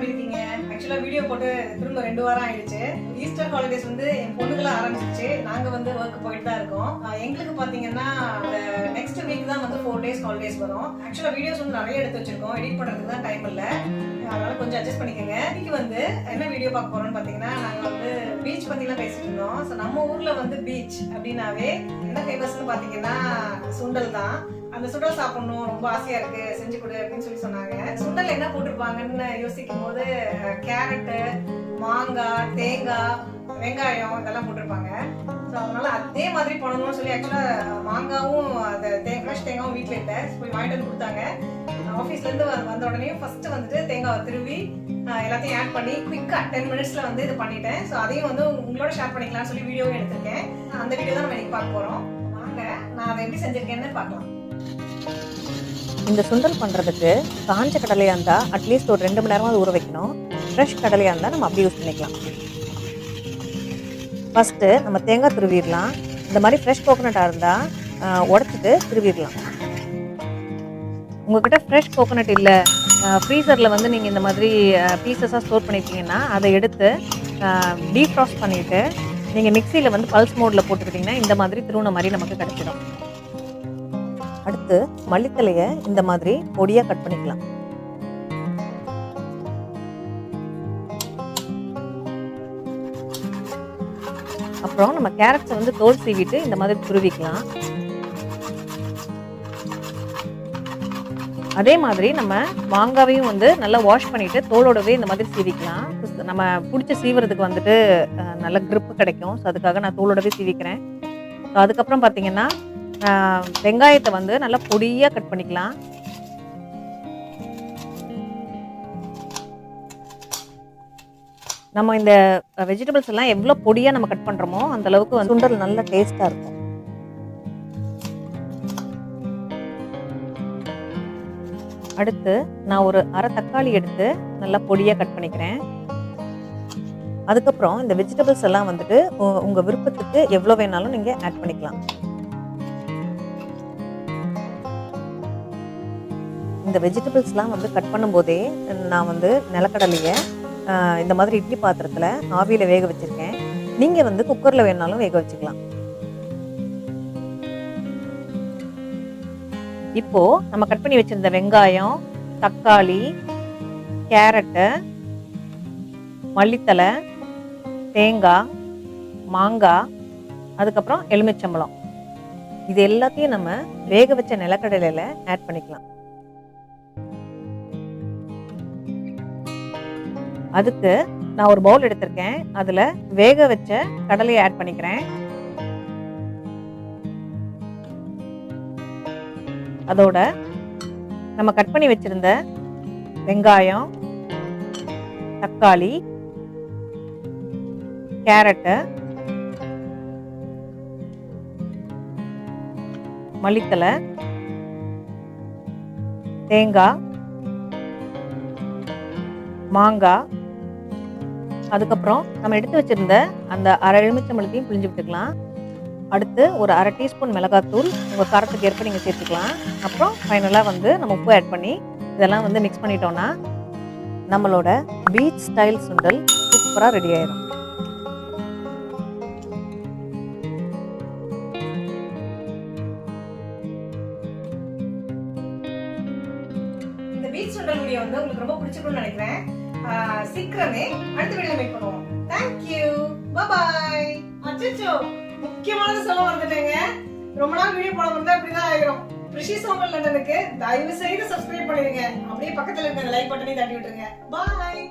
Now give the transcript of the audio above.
எப்படி இருக்கீங்க? ஆக்சுவலா வீடியோ போட்டு திரும்ப 2 வாரம் ஆயிடுச்சு. ஈஸ்டர் ஹாலிடேஸ் வந்து என் பொண்ணுக்குலாம் ஆரம்பிச்சிச்சு. நாங்க வந்து ஒர்க் போயிட்டு தான் இருக்கோம். எங்களுக்கு பாத்தீங்கன்னா நெக்ஸ்ட் வீக் தான் வந்து 4 டேஸ் ஹாலிடேஸ் வரும். ஆக்சுவலா வீடியோஸ் வந்து நிறைய எடுத்து வச்சிருக்கோம். எடிட் பண்றதுக்கு தான் டைம் இல்ல. அதனால கொஞ்சம் அட்ஜஸ்ட் பண்ணிக்கோங்க. இன்னைக்கு வந்து என்ன வீடியோ பார்க்க போறோம்னு பாத்தீங்கன்னா, நாங்க வந்து பீச் பத்திலாம் பேசிட்டு இருந்தோம். ஸோ நம்ம ஊர்ல வந்து பீச் அப்படின்னாவே என்ன ஃபேமஸ்னு பாத்தீங்கன்னா சுண்டல் தான். அந்த சுண்டல் சாப்பிடணும் ரொம்ப ஆசையா இருக்கு, செஞ்சு கொடு அப்படின்னு சொல்லி சொன்னாங்க. சுண்டல் என்ன போட்டிருப்பாங்கன்னு யோசிக்கும் போது கேரட்டு, மாங்காய், தேங்காய், வெங்காயம் இதெல்லாம் போட்டிருப்பாங்க. ஸோ அதனால அதே மாதிரி பண்ணணும்னு சொல்லி ஆக்சுவலா மாங்காவும் அந்த ஃப்ரெஷ் தேங்காவும் வீட்டில் இல்லை, போய் வாங்கிட்டு வந்து கொடுத்தாங்க. ஆஃபீஸ்லேருந்து வந்த உடனே ஃபர்ஸ்ட் வந்துட்டு தேங்காவை திருவி எல்லாத்தையும் ஆட் பண்ணி குயிக்காக 10 மினிட்ஸ்ல வந்து இது பண்ணிட்டேன். ஸோ அதையும் வந்து உங்களோட ஷேர் பண்ணிக்கலாம்னு சொல்லி வீடியோவும் எடுத்திருக்கேன். அந்த வீடியோ தான் நம்ம இன்னைக்கு பார்க்க போகிறோம். வாங்க நான் அதை எப்படி செஞ்சிருக்கேன்னு பார்க்கலாம். இந்த சுண்டல் பண்ணுறதுக்கு காஞ்ச கடலையாக இருந்தால் அட்லீஸ்ட் ஒரு 2 மணி நேரமாக ஊற வைக்கணும். ஃப்ரெஷ் கடலையாக இருந்தால் நம்ம அப்படி யூஸ் பண்ணிக்கலாம். ஃபஸ்ட்டு நம்ம தேங்காய் துருவிடலாம். இந்த மாதிரி ஃப்ரெஷ் கோகோனட்டாக இருந்தால் உடச்சிட்டு துருவிடலாம். உங்கள்கிட்ட ஃப்ரெஷ் கோகோனட் இல்லை, ஃப்ரீசரில் வந்து நீங்கள் இந்த மாதிரி பீசஸாக ஸ்டோர் பண்ணியிருக்கீங்கன்னா அதை எடுத்து டீஃப்ராஸ்ட் பண்ணிவிட்டு நீங்கள் மிக்சியில் வந்து பல்ஸ் மோடில் போட்டுக்கிட்டிங்கன்னா இந்த மாதிரி திருவுன மாதிரி நமக்கு கிடச்சிடும். அடுத்து மல்லித்தலையை இந்த மாதிரி பொடியாக கட் பண்ணிக்கலாம். அப்புறம் நம்ம கேரட்ஸை வந்து தோல் சீவிட்டு இந்த மாதிரி துருவிக்கலாம். அதே மாதிரி நம்ம மாங்காவையும் வந்து நல்லா வாஷ் பண்ணிட்டு தோலோடவே இந்த மாதிரி சீவிக்கலாம். நம்ம பிடிச்ச சீவுறதுக்கு வந்துட்டு நல்ல கிரிப்பு கிடைக்கும். ஸோ அதுக்காக நான் தோலோடவே சீவிக்கிறேன். ஸோ அதுக்கப்புறம் பார்த்தீங்கன்னா வெங்காயத்தை வந்து நல்லா பொடியாக கட் பண்ணிக்கலாம். நம்ம இந்த வெஜிடபிள்ஸ் எல்லாம் எவ்வளோ பொடியாக நம்ம கட் பண்ணுறோமோ அந்த அளவுக்கு சுண்டல் நல்ல டேஸ்ட்டாக இருக்கும். அடுத்து நான் ஒரு அரை தக்காளி எடுத்து நல்லா பொடியாக கட் பண்ணிக்கிறேன். அதுக்கப்புறம் இந்த வெஜிடபிள்ஸ் எல்லாம் வந்துட்டு உங்கள் விருப்பத்துக்கு எவ்வளோ வேணாலும் நீங்கள் ஆட் பண்ணிக்கலாம். இந்த வெஜிடபிள்ஸ்லாம் வந்து கட் பண்ணும்போதே நான் வந்து நிலக்கடலையை இந்த மாதிரி இட்லி பாத்திரத்தில் ஆவியில் வேக வச்சுருக்கேன். நீங்கள் வந்து குக்கரில் வேணாலும் வேக வச்சுக்கலாம். இப்போது நம்ம கட் பண்ணி வச்சுருந்த வெங்காயம், தக்காளி, கேரட்டு, மல்லித்தலை, தேங்காய், மாங்காய், அதுக்கப்புறம் எலுமிச்சம்பழம் இது எல்லாத்தையும் நம்ம வேக வச்ச நிலக்கடலையில் ஆட் பண்ணிக்கலாம். அதுக்கு நான் ஒரு பவுல் எடுத்திருக்கேன். அதில் வேக வச்ச கடலையை ஆட் பண்ணிக்கிறேன். அதோட நம்ம கட் பண்ணி வச்சிருந்த வெங்காயம், தக்காளி, கேரட்டு, மல்லித்தலை, தேங்காய், மாங்காய், அதுக்கப்புறம் நம்ம எடுத்து வச்சிருந்த அந்த அரை எலுமிச்சம்பழத்தையும் பிழிஞ்சு விட்டுக்கலாம். அடுத்து ஒரு அரை டீஸ்பூன் மிளகாத்தூள் உங்கள் காரத்துக்கு ஏற்ப நீங்கள் சேர்த்துக்கலாம். அப்புறம் ஃபைனலாக வந்து நம்ம உப்பு ஆட் பண்ணி இதெல்லாம் வந்து மிக்ஸ் பண்ணிட்டோம்னா நம்மளோட பீச் ஸ்டைல் சுண்டல் சூப்பராக ரெடி ஆயிடும். இந்த பீச் சுண்டல் வீடியோ வந்து உங்களுக்கு ரொம்ப பிடிச்சிருக்கும்னு நினைக்கிறேன். சீக்கிரமே அடுத்த வீடியோல மீட் பண்ணுவோம். Thank you. Bye bye. அச்சச்சோ முக்கியமானது சொல்ல மறந்துட்டேங்க. ரொம்ப நாள் வீடியோ போட வந்தா இப்படிதான் ஆயிரும். ப்ரிஷியஸ் ஹோம் லண்டனுக்கு தயவு செய்து சப்ஸ்கிரைப் பண்ணிடுங்க. அப்படியே பக்கத்துல இருக்க லைக் பட்டனையும் தட்டி விட்டுருங்க. பாய்.